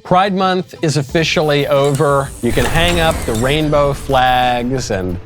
Pride Month is officially over. You can hang up the rainbow flags and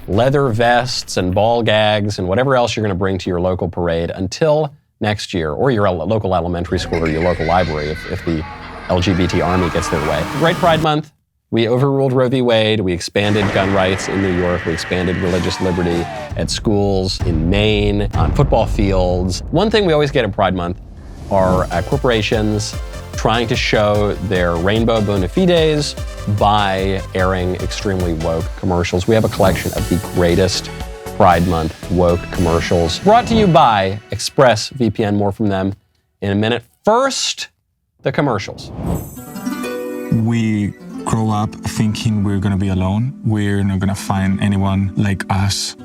leather vests and ball gags and whatever else you're going to bring to your local parade until next year, or your local elementary school or your local library if the LGBT army gets their way. Great Pride Month. We overruled Roe v. Wade. We expanded gun rights in New York. We expanded religious liberty at schools in Maine, on football fields. One thing we always get at Pride Month are corporations trying to show their rainbow bona fides by airing extremely woke commercials. We have a collection of the greatest Pride Month woke commercials brought to you by ExpressVPN. More from them in a minute. First, the commercials. We grow up thinking we're gonna be alone. We're not gonna find anyone like us.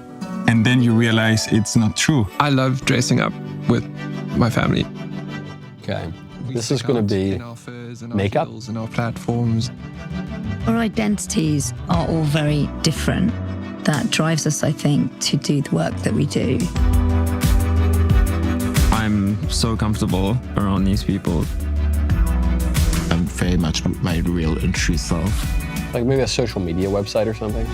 And then you realize it's not true. I love dressing up with my family. Okay. This is going to be makeup. And our platforms. Our identities are all very different. That drives us, I think, to do the work that we do. I'm so comfortable around these people. I'm very much my real and true self. Like maybe a social media website or something.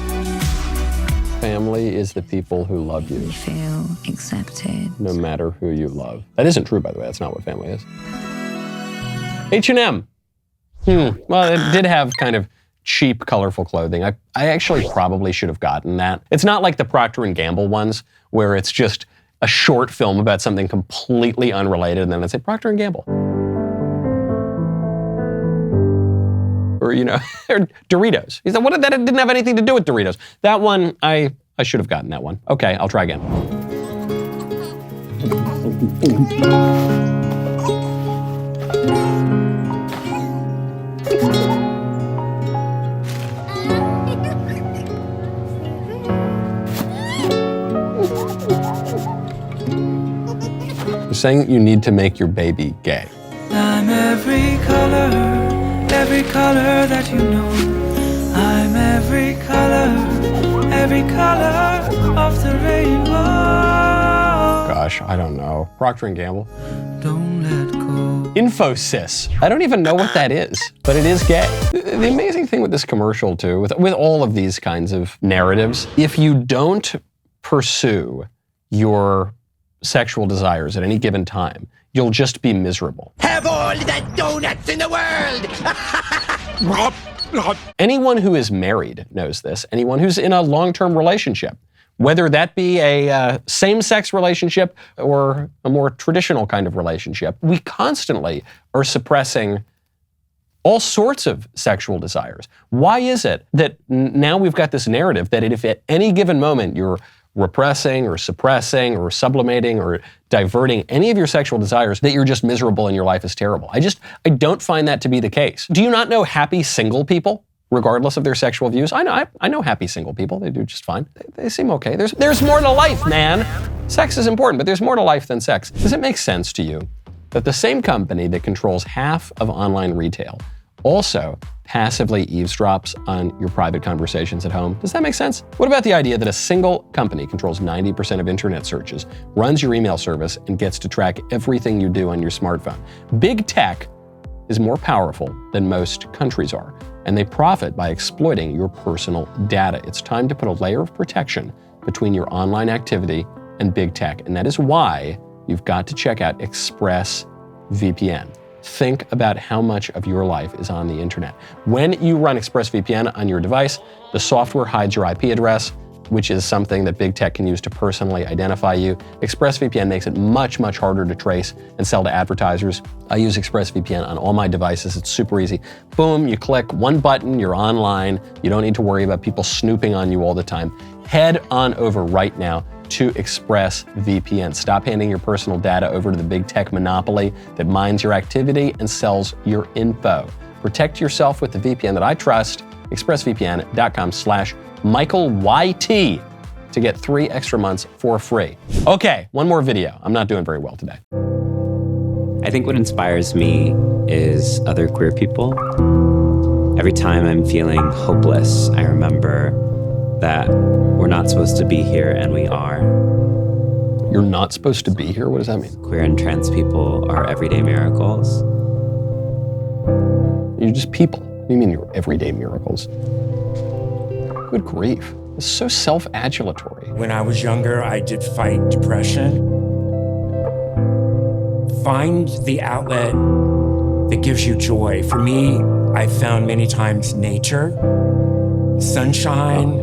Family is the people who love you. We feel accepted. No matter who you love. That isn't true, by the way. That's not what family is. H&M. Well, it did have kind of cheap, colorful clothing. I actually probably should have gotten that. It's not like the Procter & Gamble ones, where it's just a short film about something completely unrelated, and then it's a Procter & Gamble. Or, you know, or Doritos. He said, that didn't have anything to do with Doritos. That one, I should have gotten that one. Okay, I'll try again. You're saying you need to make your baby gay. I'm every color that you know. I'm every color of the rainbow. Gosh, I don't know. Procter & Gamble. Don't let go. Infosys. I don't even know what that is, but it is gay. The amazing thing with this commercial too, with all of these kinds of narratives, if you don't pursue your sexual desires at any given time, you'll just be miserable. Have all the donuts in the world! Anyone who is married knows this. Anyone who's in a long-term relationship, whether that be a same-sex relationship or a more traditional kind of relationship, we constantly are suppressing all sorts of sexual desires. Why is it that now we've got this narrative that if at any given moment you're repressing or suppressing or sublimating or diverting any of your sexual desires, that you're just miserable and your life is terrible? I don't find that to be the case. Do you not know happy single people, regardless of their sexual views? I know happy single people. They do just fine. They seem okay. There's more to life, man. Sex is important, but there's more to life than sex. Does it make sense to you that the same company that controls half of online retail also passively eavesdrops on your private conversations at home? Does that make sense? What about the idea that a single company controls 90% of internet searches, runs your email service, and gets to track everything you do on your smartphone? Big tech is more powerful than most countries are, and they profit by exploiting your personal data. It's time to put a layer of protection between your online activity and big tech, and that is why you've got to check out ExpressVPN. Think about how much of your life is on the internet. When you run ExpressVPN on your device, the software hides your IP address, which is something that big tech can use to personally identify you. ExpressVPN makes it much, much harder to trace and sell to advertisers. I use ExpressVPN on all my devices. It's super easy. Boom, you click one button, you're online. You don't need to worry about people snooping on you all the time. Head on over right now to ExpressVPN. Stop handing your personal data over to the big tech monopoly that mines your activity and sells your info. Protect yourself with the VPN that I trust. ExpressVPN.com/MichaelYT to get 3 extra months for free. Okay, one more video. I'm not doing very well today. I think what inspires me is other queer people. Every time I'm feeling hopeless, I remember that we're not supposed to be here, and we are. You're not supposed to be here? What does that mean? Queer and trans people are everyday miracles. You're just people. What do you mean you're everyday miracles? Good grief. It's so self-adulatory. When I was younger, I did fight depression. Find the outlet that gives you joy. For me, I found many times nature, sunshine,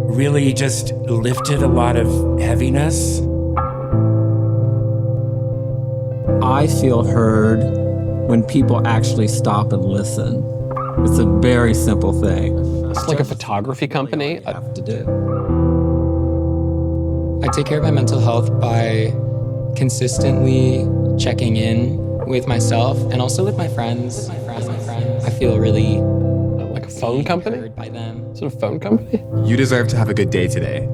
really just lifted a lot of heaviness. I feel heard when people actually stop and listen. It's a very simple thing. It's like a photography company. You have to do. I take care of my mental health by consistently checking in with myself and also with my friends. I feel really like a phone company? heard by them. Is it a phone company? You deserve to have a good day today.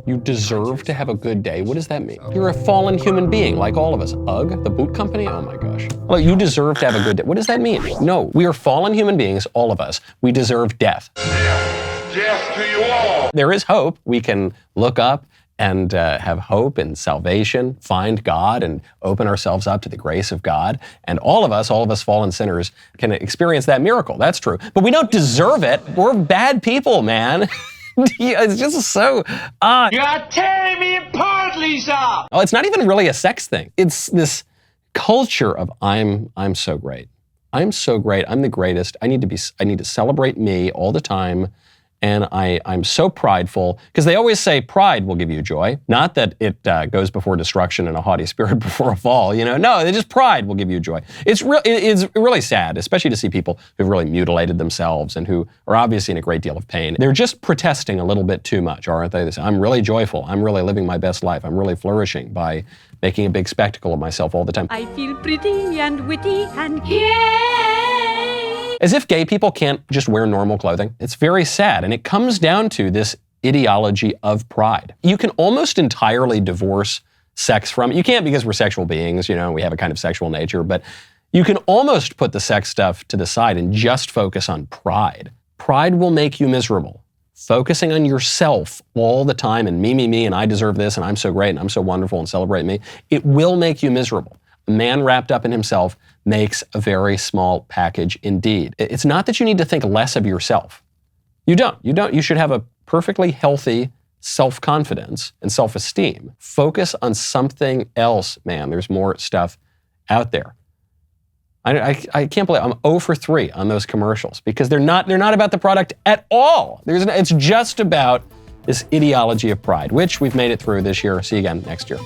You deserve to have a good day. What does that mean? You're a fallen human being, like all of us. UGG, the boot company? Oh my gosh. Well, you deserve to have a good day. What does that mean? No, we are fallen human beings, all of us. We deserve death. Death to you all. There is hope. We can look up and have hope in salvation, find God, and open ourselves up to the grace of God. And all of us fallen sinners, can experience that miracle. That's true. But we don't deserve it. We're bad people, man. It's just so You are tearing me apart, Lisa! Oh, it's not even really a sex thing. It's this culture of I'm so great. I'm so great. I'm the greatest. I need to celebrate me all the time. And I'm so prideful, because they always say pride will give you joy. Not that it goes before destruction and a haughty spirit before a fall, No, it's just pride will give you joy. It's really sad, especially to see people who've really mutilated themselves and who are obviously in a great deal of pain. They're just protesting a little bit too much, aren't they? They say, I'm really joyful. I'm really living my best life. I'm really flourishing by making a big spectacle of myself all the time. I feel pretty and witty and yay! As if gay people can't just wear normal clothing. It's very sad, and it comes down to this ideology of pride. You can almost entirely divorce sex from it. You can't, because we're sexual beings, we have a kind of sexual nature, but you can almost put the sex stuff to the side and just focus on pride. Pride will make you miserable. Focusing on yourself all the time and me, and I deserve this, and I'm so great, and I'm so wonderful, and celebrate me, it will make you miserable. A man wrapped up in himself makes a very small package indeed. It's not that you need to think less of yourself. You don't. You should have a perfectly healthy self-confidence and self-esteem. Focus on something else, man. There's more stuff out there. I can't believe I'm 0 for 3 on those commercials, because they're not about the product at all. It's just about this ideology of pride, which we've made it through this year. See you again next year.